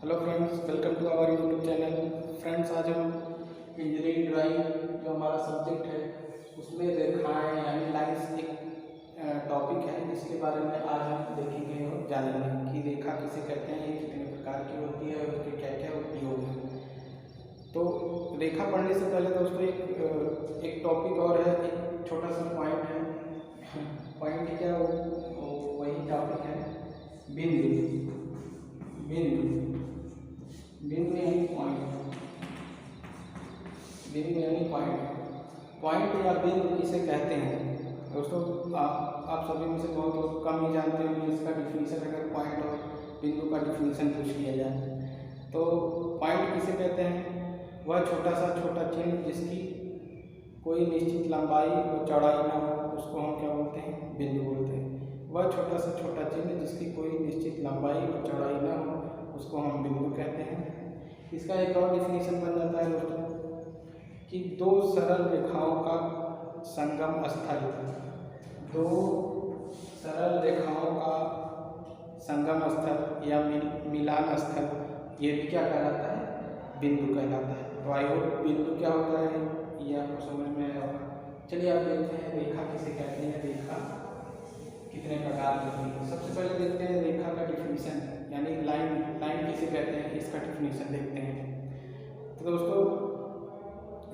Hello friends, welcome to our YouTube channel. Friends, आज हम engineering drawing जो हमारा सब्जेक्ट है उसमें रेखाएं यानी लाइंस एक टॉपिक है, जिसके बारे में आज हम देखेंगे और जानेंगे कि रेखा किसे कहते हैं, ये कितने प्रकार की होती है और उसके क्या क्या उपयोग हैं। तो रेखा पढ़ने से पहले दोस्तों एक टॉपिक और है, एक छोटा सा पॉइंट है। पॉइंट क्या वही टॉपिक है, बिंदु। बिंदु बिंदु यानी पॉइंट। बिंदु यानी पॉइंट। पॉइंट या बिंदु किसे कहते हैं दोस्तों? आप सभी में से बहुत कम ही जानते होंगे इसका डिफिनीशन। अगर पॉइंट और बिंदु का डिफिनीशन पूछ लिया जाए तो पॉइंट किसे कहते हैं? वह छोटा चिन्ह जिसकी कोई निश्चित लंबाई और चौड़ाई ना हो, उसको हम क्या बोलते हैं? बिंदु बोलते हैं। वह छोटा चिन्ह जिसकी कोई निश्चित लंबाई और चौड़ाई ना हो, उसको हम बिंदु कहते हैं। इसका एक और डिफिनीशन बन जाता है दोस्तों कि दो सरल रेखाओं का संगम स्थल। दो सरल रेखाओं का संगम स्थल या मिलान स्थल, ये भी क्या कहलाता है? बिंदु कहलाता है। तो आई होप बिंदु क्या होता है ये आपको समझ में आया होगा। चलिए आप देखते हैं रेखा किसे कहते हैं, रेखा कितने प्रकार की होती है। सबसे पहले देखते हैं रेखा का डिफिनीशन, यानी लाइन किसे कहते हैं, इसका डिफिनीशन देखते हैं। तो दोस्तों,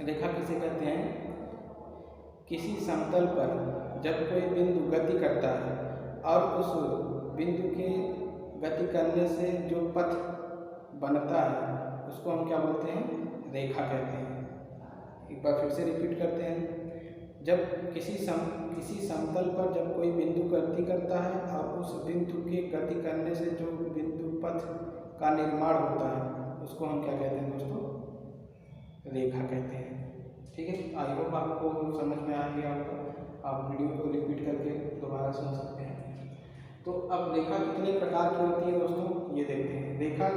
रेखा किसे कहते हैं? किसी समतल पर जब कोई बिंदु गति करता है और उस बिंदु के गति करने से जो पथ बनता है उसको हम क्या बोलते हैं? रेखा कहते हैं। एक बार फिर से रिपीट करते हैं। जब किसी समतल पर जब कोई बिंदु गति करता है और उस बिंदु के गति करने से जो बिंदु पथ का निर्माण होता है उसको हम क्या कहते हैं दोस्तों? रेखा कहते हैं। ठीक है, आई होप आपको समझ में आ गया होगा। आप वीडियो को रिपीट करके दोबारा सुन सकते हैं। तो अब रेखा कितने प्रकार की होती है दोस्तों, ये देखते हैं। रेखा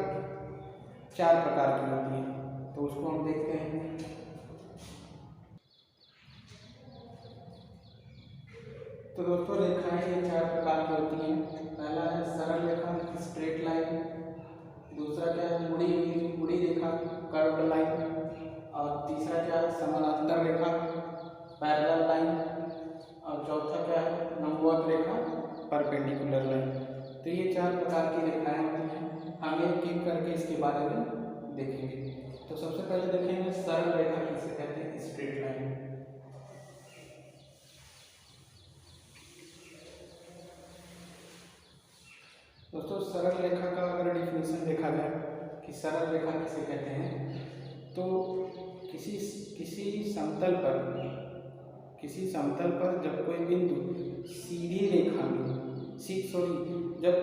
4 प्रकार की होती है, तो उसको हम देखते हैं। तो दोस्तों, रेखाएं ये 4 प्रकार की होती हैं। पहला है सरल रेखा, स्ट्रेट लाइन। दूसरा क्या है? मुड़ी रेखा, कर्व्ड लाइन। और तीसरा क्या है? समानांतर रेखा, पैरेलल लाइन। और चौथा क्या है? लंबवत रेखा, परपेंडिकुलर लाइन। तो ये 4 प्रकार की रेखाएं होती हैं। हम एक एक करके इसके बारे में देखेंगे। तो सबसे पहले देखेंगे सरल रेखा किसे कहते हैं, स्ट्रेट लाइन। दोस्तों, सरल रेखा का अगर डिफिनीशन देखा जाए कि सरल रेखा किसे कहते हैं, तो किसी समतल पर जब कोई बिंदु सीधी रेखा में जब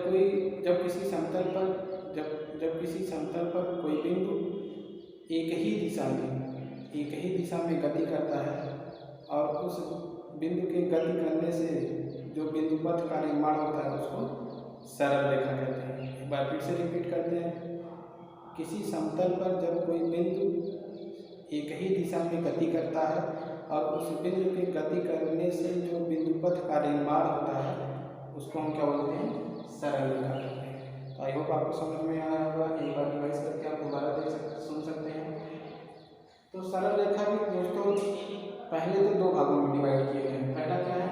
किसी समतल पर कोई बिंदु एक ही दिशा में गति करता है और उस बिंदु के गति करने से जो बिंदु पथ का निर्माण होता है उसको सरल रेखा कहते हैं। एक बार फिर से रिपीट करते हैं। किसी समतल पर जब कोई बिंदु एक ही दिशा में गति करता है और उस बिंदु के गति करने से जो बिंदु पथ का निर्माण होता है उसको हम क्या बोलते हैं? सरल रेखा कहते हैं। तो आई होप आपको समझ में आया होगा। एक बार रिवाइज करके आप दोबारा सुन सकते हैं। तो सरल रेखा भी दोस्तों पहले तो 2 भागों में डिवाइड किए गए हैं। पहला क्या है?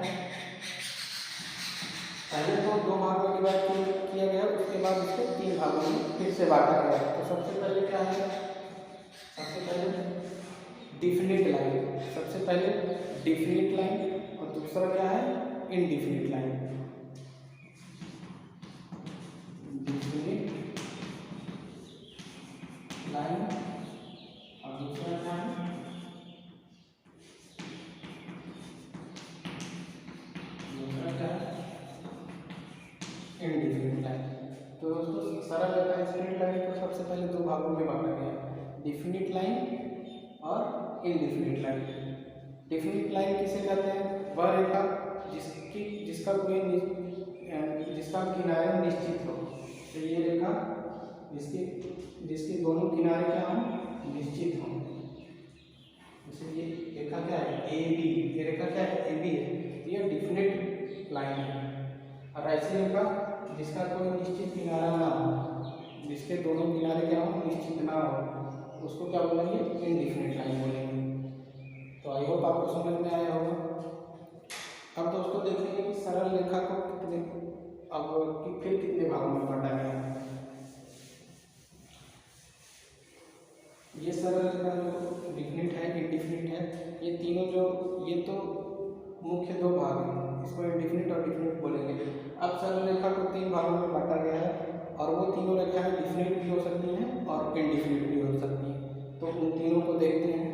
पहले तो 2 भागों में डिवाइड किया गया, उसके बाद इसको 3 भागों में फिर से बांटा गया। तो सबसे पहले क्या है? सबसे पहले डिफिनिट लाइन। सबसे पहले डिफिनिट लाइन और दूसरा क्या है? Indefinite line. डिफिनिट लाइन और दूसरा क्या है? Indefinite line. तो दोस्तों, सरल रेखा स्ट्रेट लाइन को सबसे पहले 2 भागों में बांटा गया, डिफिनिट लाइन और इनडिफिनिट लाइन। डिफिनिट लाइन किसे कहते हैं? वह रेखा जिसका किनारे निश्चित हो। तो ये रेखा जिसके दोनों किनारे क्या हों? निश्चित हों। जैसे ये रेखा क्या है? AB। ये रेखा क्या है? AB है। ये डिफिनिट लाइन है। और ऐसी रेखा जिसका कोई निश्चित किनारा ना हो, जिसके दोनों किनारे क्या हो उसको क्या बोलेंगे, इनडिफिनिट लाइन बोलेंगे। तो आई होप आपको समझ में आया होगा। अब दोस्तों देखेंगे कि सरल रेखा को फिर कितने भागों में बांटा गया है। ये सरल रेखा जो डिफिनिट है, इनडिफिनिट है, ये तीनों ये तो मुख्य दो भाग हैं, इसको इनडिफिनिट और डिफिनिट बोलेंगे। अब सरल रेखा को 3 भागों में बांटा गया है और वो तीनों रेखाएं डिफिनिट भी हो सकती हैं और इनडिफिनिट भी हो सकती हैं। तो उन तीनों को देखते हैं।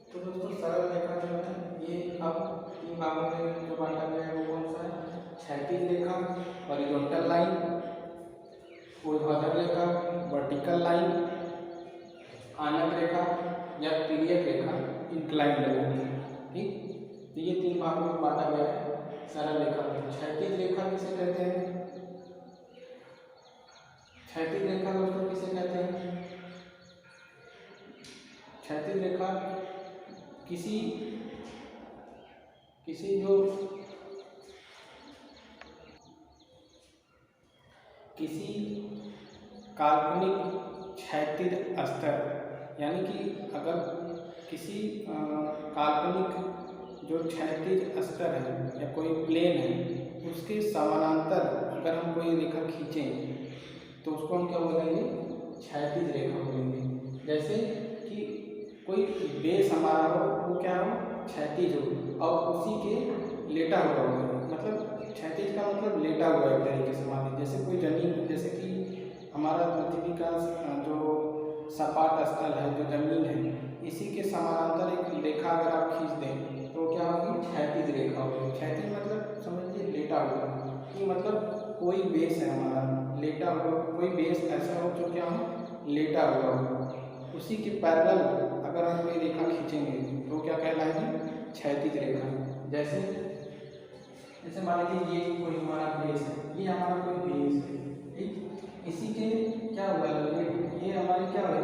तो दोस्तों सरल रेखा जो है ये अब 3 भागों में जो बांटा गया है वो कौन सा है, क्षैतिज रेखा, हॉरिजॉन्टल लाइन, ऊर्ध्वाधर रेखा, वर्टिकल लाइन, आनत रेखा या तिर्यक रेखा, इंक्लाइंड लाइन। ठीक, तो ये 3 भागों में बांटा गया है सरल रेखा को। क्षैतिज रेखा किसे कहते हैं, क्षैतिज रेखा दोस्तों किसे कहते हैं, क्षैतिज रेखा किसी काल्पनिक क्षैतिज स्तर, यानी कि अगर किसी काल्पनिक जो क्षैतिज स्तर है या कोई प्लेन है उसके समानांतर अगर हम कोई रेखा खींचें तो उसको हम क्या बोलेंगे, क्षैतिज रेखा बोलेंगे। जैसे कि कोई बेस हमारा हो वो क्या हो, क्षैतिज हो और उसी के लेटा हुआ हो, मतलब क्षैतिज का मतलब लेटा हुआ एक तरीके से मान लीजिए। जैसे कोई जमीन, जैसे कि हमारा पृथ्वी का जो सपाट स्थल है, जो जमीन है, इसी के समानांतर एक रेखा अगर आप खींच दें तो क्या होगी, क्षैतिज रेखा होगी। क्षैतिज मतलब समझिए लेटा हुआ, कि मतलब कोई बेस है हमारा लेटा हुआ, कोई बेस ऐसा हो जो क्या हो, लेटा हुआ हो, उसी के पैरेलल अगर हम कोई रेखा खींचेंगे तो क्या कहलाएगी, क्षैतिज रेखा। जैसे मान लीजिए ये कोई हमारा बेस है, ये हमारा कोई बेस है, ठीक, इसी के क्या हुआ, ये हमारी क्या हुई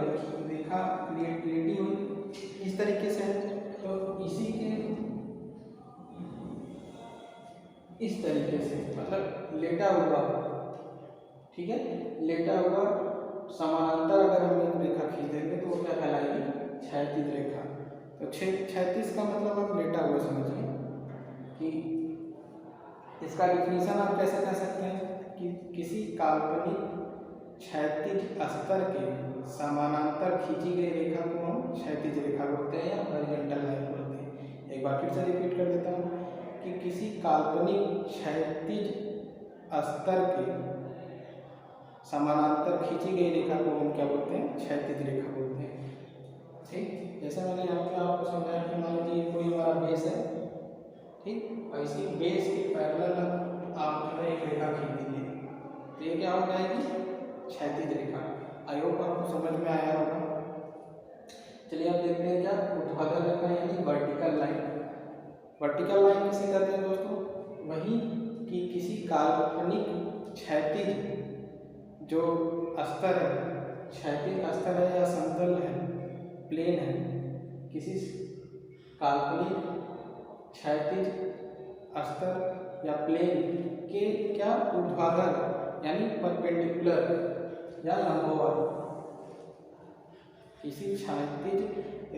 रेखा लेटी हुई इस तरीके से है, तो इसी के इस तरीके से मतलब लेटा हुआ, ठीक है, लेटा हुआ समानांतर अगर हम एक रेखा खींच देंगे तो वो क्या कहलाएगी, क्षैतिज रेखा। तो क्षैतिज का मतलब आप लेटा हुआ समझिए। कि इसका डिफिनीशन आप कैसे कह सकते हैं कि किसी काल्पनिक क्षैतिज स्तर के समानांतर खींची गई रेखा को हम क्षैतिज रेखा बोलते हैं या हॉरिजॉन्टल लाइन बोलते हैं। एक बार फिर से रिपीट कर देता हूँ कि किसी काल्पनिक क्षैतिज स्तर के समानांतर खींची गई रेखा को हम क्या बोलते हैं, क्षैतिज रेखा बोलते हैं। ठीक, जैसे मैंने यहाँ पे आपको समझाया कि मान लीजिए कोई हमारा बेस है, ठीक, और इसी बेस के पैरेलल आप जो है एक रेखा खींच दीजिए तो ये क्या हो जाएगी, क्षैतिज रेखा। आई होप आपको समझ में आया होगा। चलिए अब देखते हैं क्या ऊर्ध्वाधर रेखा यानी वर्टिकल लाइन। वर्टिकल लाइन किसे कहते हैं दोस्तों, वही कि किसी काल्पनिक क्षैतिज जो स्तर है, क्षैतिज स्तर है या समतल है, प्लेन है, किसी काल्पनिक क्षैतिज स्तर या प्लेन के क्या ऊर्ध्वाधर यानी परपेंडिकुलर या लंबवत, किसी क्षैतिज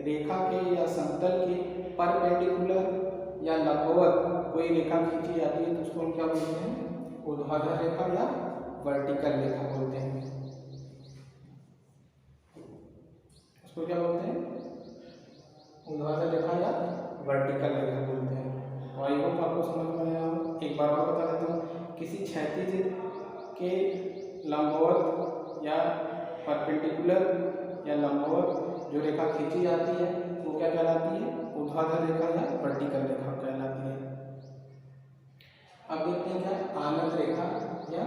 रेखा के या समतल के परपेंडिकुलर या लंबवत कोई रेखा खींची जाती है तो उसको हम क्या बोलते हैं, ऊर्ध्वाधर रेखा या वर्टिकल रेखा बोलते हैं। उसको क्या बोलते हैं, ऊर्ध्वाधर रेखा या वर्टिकल रेखा बोलते हैं। तो आई होप आपको समझ में आया हो। एक बार और बता देता हूँ, किसी क्षैतिज के लंबवत या परपेंडिकुलर या लंबवत जो रेखा खींची जाती है वो क्या कहलाती है, ऊर्ध्वाधर रेखा या वर्टिकल रेखा कहलाती है। अब देखते हैं क्या आनत रेखा या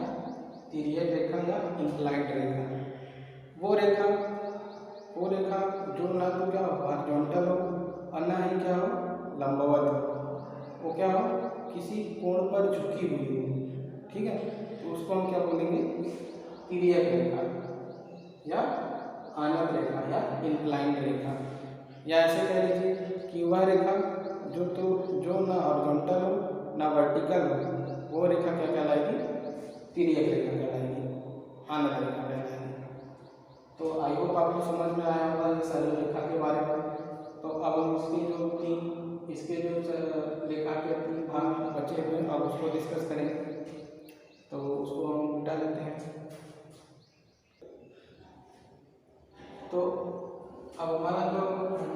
तिर्यक रेखा या इंक्लाइंड रेखा। वो रेखा जो ना तो क्या हॉरिजॉन्टल हो और ना ही क्या हो लंबवत हो, वो क्या हो किसी कोण पर झुकी हुई हो, ठीक है, तो उसको हम क्या बोलेंगे, तिर्यक रेखा या आनत रेखा या इंक्लाइंड रेखा। या ऐसे कह लीजिए कि वह रेखा जो ना हॉरिजॉन्टल हो ना वर्टिकल हो, वो रेखा क्या कहलाएगी, तिर्यक रेखा कहलाएगी। आना तरीका कहलाएगी। तो आई होप आपको समझ में आया होगा ये सरल रेखा के बारे में। तो अब हम इसके जो रेखा के 3 भाग बचे हुए हैं अब उसको डिस्कस करेंगे। तो उसको हम मिटा लेते हैं। तो अब हमारा जो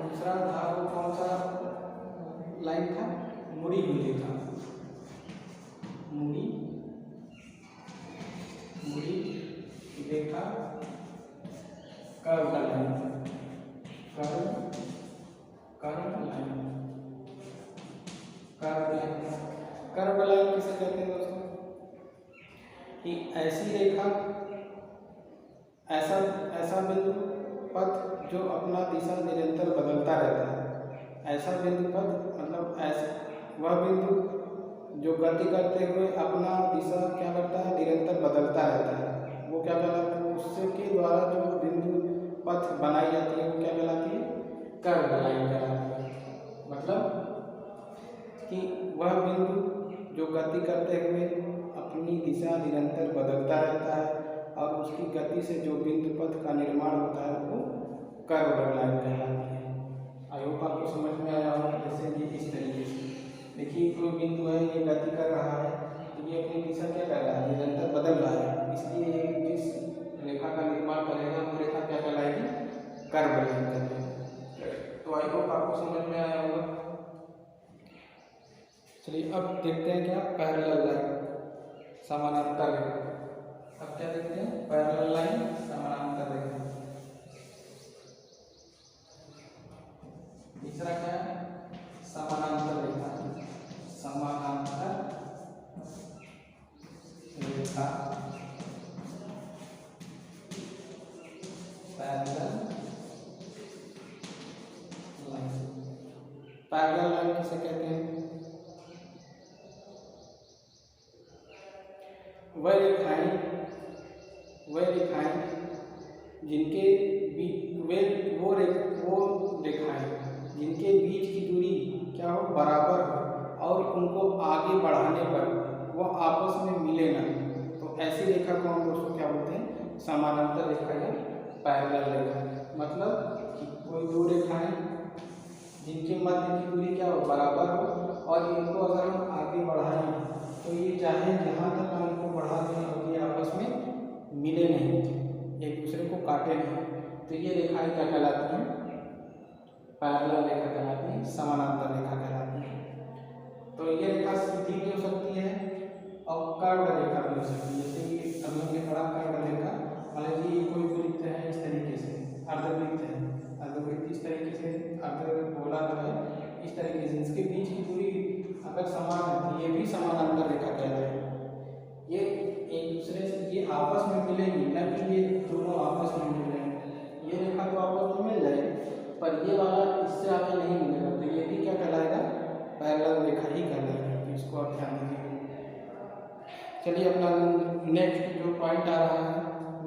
दूसरा था वो कौन सा लाइन था? मुड़ी हुई रेखा। मुड़ी रेखा कर्व लाइन, कर्व लाइन किसे कहते हैं दोस्तों? कि ऐसी रेखा, ऐसा बिंदु पथ जो अपना दिशा निरंतर बदलता रहता है। ऐसा बिंदु पथ मतलब वह बिंदु जो गति करते हुए अपना दिशा क्या करता है? निरंतर बदलता रहता है। वो क्या कहलाता है? उसके द्वारा जो बिंदु पथ बनाई जाती है वो क्या कहलाती है? कर्व लाइन कहलाती है। मतलब कि वह बिंदु जो गति करते हुए अपनी दिशा निरंतर बदलता रहता है और उसकी गति से जो बिंदु पथ का निर्माण होता है वो कर्व लाइन कहलाती है। आई होप आपको समझ में आया होगा। जैसे कि इस तरीके से देखिए, कोई बिंदु है, ये गति कर रहा है तो ये अपनी दिशा क्या कर रहा है? निरंतर बदल रहा है। इसलिए ये जिस रेखा का निर्माण करेगा वो रेखा क्या कहलाएगी? कर्व लाइन कहलाएगी। तो आई होप आपको समझ में आया होगा। चलिए अब देखते हैं क्या? पैरेलल लाइन, समानांतर रेखा। अब क्या देखते हैं? पैरेलल लाइन, समानांतर रेखा। तीसरा क्या है? समानांतर रेखा। समानांतर रेखा, पैरेलल लाइन। पैरेलल लाइन किसे कहते हैं? वह रेखाएं जिनके जिनके बीच की दूरी क्या हो? बराबर हो और उनको आगे बढ़ाने पर वो आपस में मिले ना, तो ऐसी रेखा को हम दोस्तों क्या बोलते हैं? समानांतर रेखा या पैरेलल रेखा। मतलब कि कोई दो रेखाएं जिनके मध्य की दूरी क्या हो? बराबर हो और इनको अगर हम आगे बढ़ाएं तो ये चाहे जहाँ तक हम इनको बढ़ा दें और ये आपस में मिले नहीं, एक दूसरे को काटे नहीं, तो ये रेखाएं क्या कहलाती हैं? पैरेलल रेखा कहलाती है, समानांतर रेखा कहलाती है। तो ये रेखा सीधी भी हो सकती है और कर्व रेखा भी हो सकती है। जैसे कि हम लोग ने पढ़ा कर्व रेखा, मान लीजिए कोई वृत्त है इस तरीके से, अर्धवृत्त है, अर्धवृत्त इस तरीके से, अर्धगोला जो है इस तरीके से, इसके बीच की दूरी अगर समान है तो ये भी समानांतर रेखा कहलाएगी। ये एक दूसरे से ये आपस में मिलेंगी, न कि ये दोनों आपस में मिल रहे हैं। ये रेखा तो आपस में मिल जाएगी पर ये वाला इससे आगे नहीं मिलेगा, तो ये भी क्या कहलाएगा? पैरेलल रेखा ही कहलाएगा। तो इसको आप ध्यान दीजिएगा। चलिए अपना नेक्स्ट जो पॉइंट आ रहा है,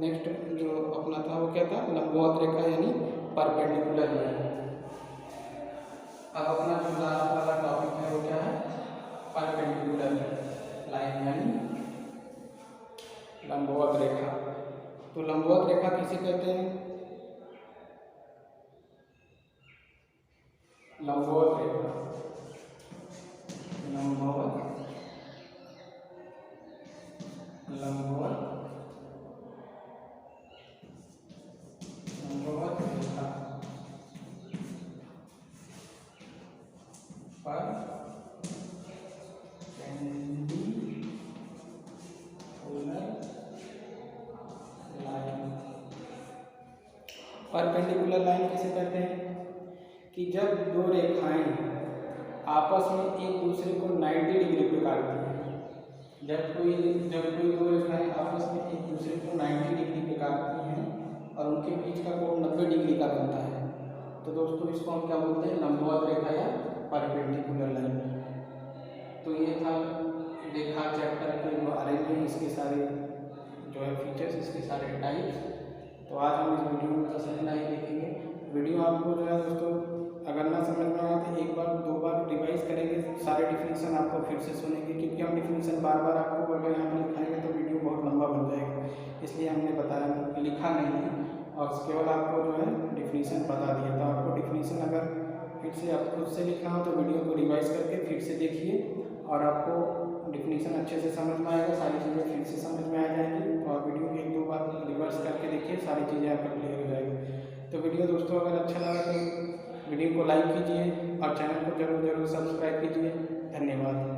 नेक्स्ट जो अपना था वो क्या था? लंबवत रेखा यानी परपेंडिकुलर लाइन। अब अपना जो लास्ट वाला टॉपिक है वो क्या है? परपेंडिकुलर लाइन यानी लंबवत रेखा। तो लंबवत रेखा किसे कहते हैं? लंबवत रेखा, लंबवत रेखा परपेंडिकुलर लाइन किसे कहते हैं? कि जब दो रेखाएं आपस में एक दूसरे को 90 डिग्री पे काटती हैं। जब कोई दो रेखाएं आपस में एक दूसरे को 90 डिग्री पे काटती हैं और उनके बीच का कोण 90 डिग्री का बनता है, तो दोस्तों इसको हम क्या बोलते हैं? लंबवत रेखा या परपेंडिकुलर लाइन। तो ये था रेखा चैप्टर के बारे में, इसके सारे जो है फीचर्स, इसके सारे टाइप्स। तो आज हम इस वीडियो में बस इतना ही देखेंगे। वीडियो आपको जो है दोस्तों अगर ना समझ में आया तो एक बार दो बार रिवाइज करेंगे, सारे डिफिनीशन आपको फिर से सुनेंगे, क्योंकि हम डिफिनीशन बार बार आपको अगर यहाँ पर लिखाएंगे तो वीडियो बहुत लंबा बन जाएगा। इसलिए हमने बताया, लिखा नहीं है, और केवल आपको जो है डिफिनीसन बता दिया। तो आपको डिफिनीसन अगर फिर से आप खुद से लिखना हो तो वीडियो को रिवाइज करके फिर से देखिए, और आपको डिफिनीसन अच्छे से समझ में आएगा, सारी चीज़ें फिर से समझ में आ जाएंगी। और वीडियो को 1-2 बार रिवर्स करके देखिए, सारी चीज़ें आपका क्लियर हो जाएगी। तो वीडियो दोस्तों अगर अच्छा लगा तो वीडियो को लाइक कीजिए और चैनल को जरूर सब्सक्राइब कीजिए। धन्यवाद।